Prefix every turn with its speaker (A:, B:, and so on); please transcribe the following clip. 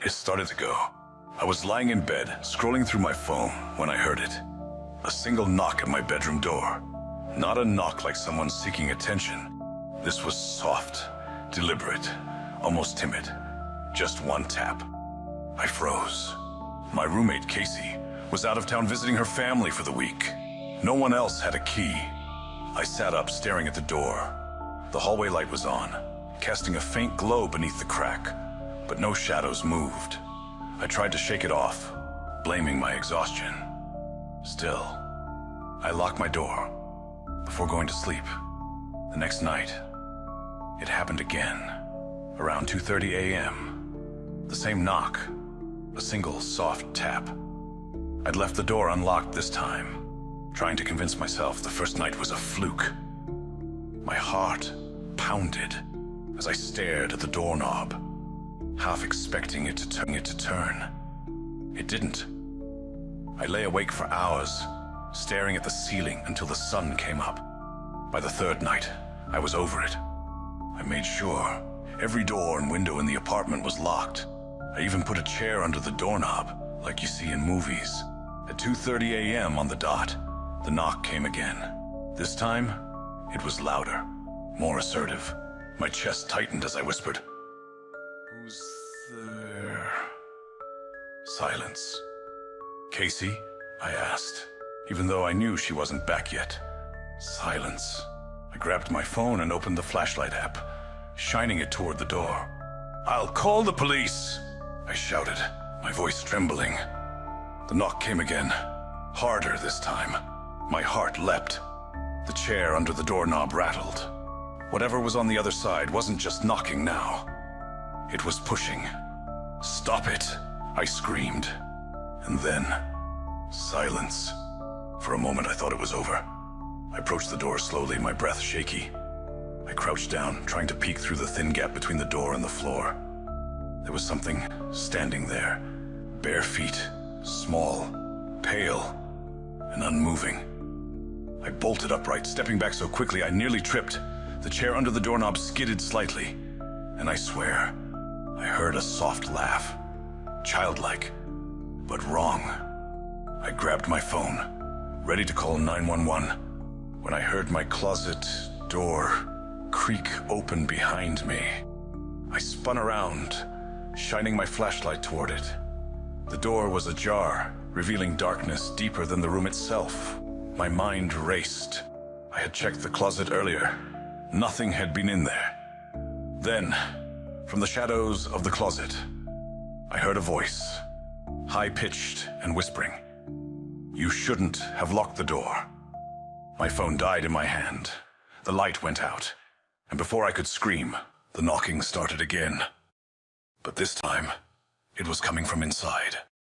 A: It started to go. I was lying in bed, scrolling through my phone, when I heard it. A single knock at my bedroom door. Not a knock like someone seeking attention. This was soft, deliberate, almost timid. Just one tap. I froze. My roommate, Casey, was out of town visiting her family for the week. No one else had a key. I sat up, staring at the door. The hallway light was on, casting a faint glow beneath the crack, but no shadows moved. I tried to shake it off, blaming my exhaustion. Still, I locked my door before going to sleep. The next night, it happened again, around 2:30 a.m. The same knock, a single soft tap. I'd left the door unlocked this time, trying to convince myself the first night was a fluke. My heart pounded as I stared at the doorknob, half expecting it to turn. It didn't. I lay awake for hours, staring at the ceiling until the sun came up. By the third night, I was over it. I made sure every door and window in the apartment was locked. I even put a chair under the doorknob, like you see in movies. At 2:30 a.m. on the dot, the knock came again. This time, it was louder, more assertive. My chest tightened as I whispered, "Who's there?" Silence. "Casey?" I asked, even though I knew she wasn't back yet. Silence. I grabbed my phone and opened the flashlight app, shining it toward the door. "I'll call the police!" I shouted, my voice trembling. The knock came again, harder this time. My heart leapt. The chair under the doorknob rattled. Whatever was on the other side wasn't just knocking now. It was pushing. "Stop it!" I screamed. And then, silence. For a moment I thought it was over. I approached the door slowly, my breath shaky. I crouched down, trying to peek through the thin gap between the door and the floor. There was something standing there, bare feet, small, pale, and unmoving. I bolted upright, stepping back so quickly I nearly tripped. The chair under the doorknob skidded slightly, and I swear, I heard a soft laugh. Childlike, but wrong. I grabbed my phone, ready to call 911, when I heard my closet door creak open behind me. I spun around, shining my flashlight toward it. The door was ajar, revealing darkness deeper than the room itself. My mind raced. I had checked the closet earlier. Nothing had been in there. Then, from the shadows of the closet, I heard a voice, high-pitched and whispering. "You shouldn't have locked the door." My phone died in my hand. The light went out, and before I could scream, the knocking started again. But this time, it was coming from inside.